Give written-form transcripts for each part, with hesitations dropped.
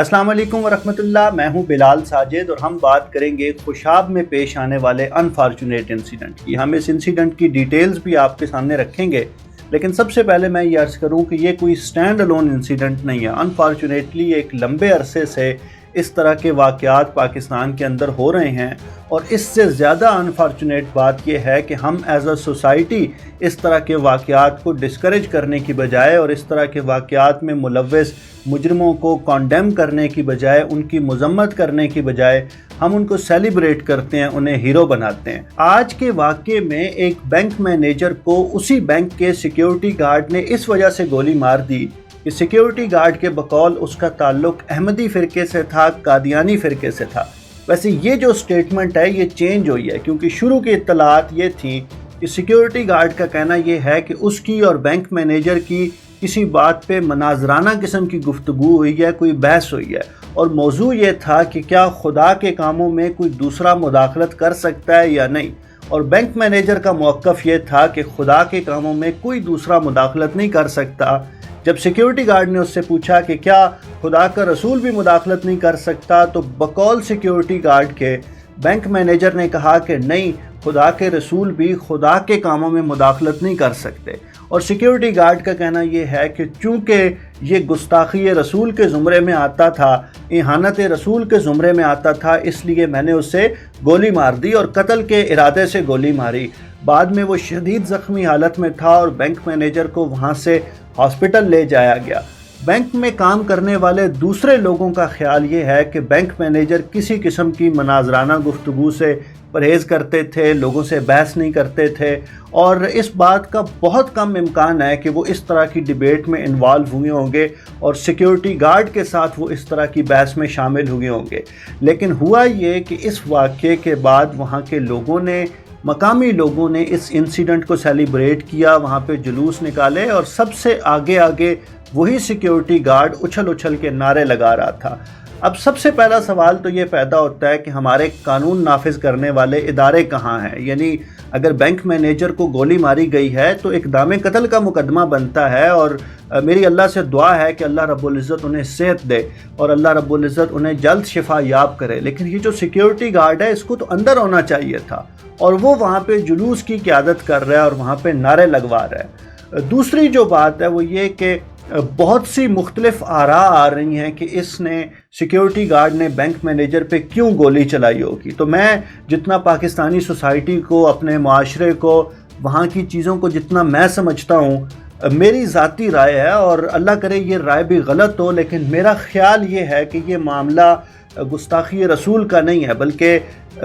अस्सलाम वालेकुम वरहमतुल्लाह। मैं हूं बिलाल साजिद और हम बात करेंगे खुशाब में पेश आने वाले अनफॉर्चुनेट इंसिडेंट की। हम इस इंसिडेंट की डिटेल्स भी आपके सामने रखेंगे, लेकिन सबसे पहले मैं ये अर्ज़ करूं कि ये कोई स्टैंड अलोन इंसिडेंट नहीं है। अनफॉर्चुनेटली एक लंबे अरसे से इस तरह के वाक़यात पाकिस्तान के अंदर हो रहे हैं, और इससे ज़्यादा अनफॉर्चुनेट बात यह है कि हम एज अ सोसाइटी इस तरह के वाक़यात को डिस्करेज करने की बजाय और इस तरह के वाक़यात में मुलव्वस मुजरिमों को कॉन्डेम करने की बजाय, उनकी मज़म्मत करने की बजाय हम उनको सेलिब्रेट करते हैं, उन्हें हीरो बनाते हैं। आज के वाक़े में एक बैंक मैनेजर को उसी बैंक के सिक्योरिटी गार्ड ने इस वजह से गोली मार दी कि सिक्योरिटी गार्ड के बकौल उसका ताल्लुक अहमदी फ़िरके से था, कादियानी फ़िरके से था। वैसे ये जो स्टेटमेंट है ये चेंज हुई है, क्योंकि शुरू की इत्तलात ये थी कि सिक्योरिटी गार्ड का कहना ये है कि उसकी और बैंक मैनेजर की किसी बात पे मनाजराना किस्म की गुफ्तगू हुई है, कोई बहस हुई है, और मौजू ये था कि क्या खुदा के कामों में कोई दूसरा मुदाखलत कर सकता है या नहीं। और बैंक मैनेजर का मौक़िफ़ ये था कि खुदा के कामों में कोई दूसरा मुदाखलत नहीं कर सकता। जब सिक्योरिटी गार्ड ने उससे पूछा कि क्या खुदा का रसूल भी मुदाखलत नहीं कर सकता, तो बकौल सिक्योरिटी गार्ड के बैंक मैनेजर ने कहा कि नहीं, खुदा के रसूल भी खुदा के कामों में मुदाखलत नहीं कर सकते। और सिक्योरिटी गार्ड का कहना यह है कि चूँकि ये गुस्ताखी रसूल के ज़ुमरे में आता था, इहानत रसूल के ज़ुमरे में आता था, इसलिए मैंने उससे गोली मार दी और कत्ल के इरादे से गोली मारी। बाद में वो शदीद ज़ख्मी हालत में था और बैंक मैनेजर को वहाँ से हॉस्पिटल ले जाया गया। बैंक में काम करने वाले दूसरे लोगों का ख्याल ये है कि बैंक मैनेजर किसी किस्म की मनाजराना गुफ्तगू से परहेज़ करते थे, लोगों से बहस नहीं करते थे, और इस बात का बहुत कम इम्कान है कि वो इस तरह की डिबेट में इन्वॉल्व हुए होंगे और सिक्योरिटी गार्ड के साथ वो इस तरह की बहस में शामिल हुए होंगे। लेकिन हुआ ये कि इस वाक़े के बाद वहाँ के लोगों ने, मकामी लोगों ने इस इंसिडेंट को सेलिब्रेट किया, वहाँ पे जुलूस निकाले, और सबसे आगे आगे वही सिक्योरिटी गार्ड उछल उछल के नारे लगा रहा था। अब सबसे पहला सवाल तो ये पैदा होता है कि हमारे कानून नाफिज करने वाले इदारे कहाँ हैं। यानी अगर बैंक मैनेजर को गोली मारी गई है तो इक़दाम कत्ल का मुकदमा बनता है, और मेरी अल्लाह से दुआ है कि अल्लाह रब्बुल इज़्ज़त उन्हें सेहत दे और अल्लाह रब्बुल इज़्ज़त उन्हें जल्द शिफा याब करे। लेकिन ये जो सिक्योरिटी गार्ड है, इसको तो अंदर होना चाहिए था, और वो वहाँ पे जुलूस की क़यादत कर रहा है और वहाँ पे नारे लगवा रहा है। दूसरी जो बात है वो ये कि बहुत सी मुख्तलिफ आरा आ रही हैं कि इसने, सिक्योरिटी गार्ड ने बैंक मैनेजर पे क्यों गोली चलाई होगी। तो मैं जितना पाकिस्तानी सोसाइटी को, अपने माशरे को, वहाँ की चीज़ों को जितना मैं समझता हूँ, मेरी ज़ाती राय है, और अल्लाह करे ये राय भी गलत हो, लेकिन मेरा ख़्याल ये है कि ये मामला गुस्ताखी रसूल का नहीं है, बल्कि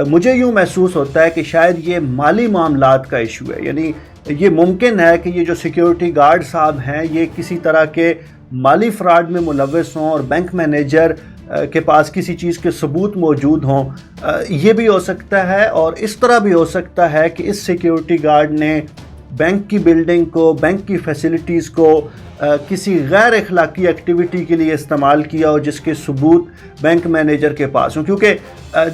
मुझे यूँ महसूस होता है कि शायद ये माली मामलात का इशू है। यानी ये मुमकिन है कि ये जो सिक्योरिटी गार्ड साहब हैं ये किसी तरह के माली फ्रॉड में मुलव्वस हों और बैंक मैनेजर के पास किसी चीज़ के सबूत मौजूद हों। ये भी हो सकता है, और इस तरह भी हो सकता है कि इस सिक्योरिटी गार्ड ने बैंक की बिल्डिंग को, बैंक की फैसिलिटीज़ को किसी गैर अखलाकी एक्टिविटी के लिए इस्तेमाल किया हो जिसके सबूत बैंक मैनेजर के पास हों। क्योंकि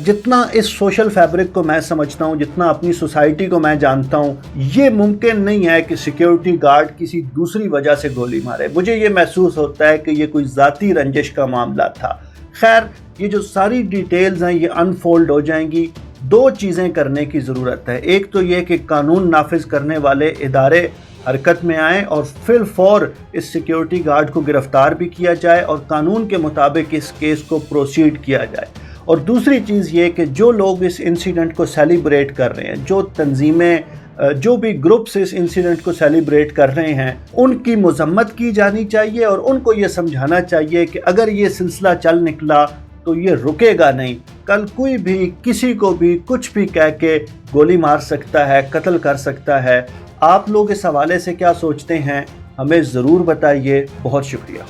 जितना इस सोशल फैब्रिक को मैं समझता हूँ, जितना अपनी सोसाइटी को मैं जानता हूँ, ये मुमकिन नहीं है कि सिक्योरिटी गार्ड किसी दूसरी वजह से गोली मारे। मुझे ये महसूस होता है कि ये कोई ज़ाती रंजिश का मामला था। खैर, ये जो सारी डिटेल्स हैं ये अनफोल्ड हो जाएंगी। दो चीज़ें करने की ज़रूरत है। एक तो ये कि कानून नाफिज करने वाले इदारे हरकत में आएँ और फिर फौर इस सिक्योरिटी गार्ड को गिरफ़्तार भी किया जाए और कानून के मुताबिक इस केस को प्रोसीड किया जाए। और दूसरी चीज़ ये कि जो लोग इस इंसिडेंट को सेलिब्रेट कर रहे हैं, जो तंजीमें, जो भी ग्रुप्स इस इंसिडेंट को सेलिब्रेट कर रहे हैं, उनकी मज़म्मत की जानी चाहिए, और उनको ये समझाना चाहिए कि अगर ये सिलसिला चल निकला तो ये रुकेगा नहीं। कल कोई भी किसी को भी कुछ भी कह के गोली मार सकता है, कत्ल कर सकता है। आप लोग इस हवाले से क्या सोचते हैं, हमें ज़रूर बताइए। बहुत शुक्रिया।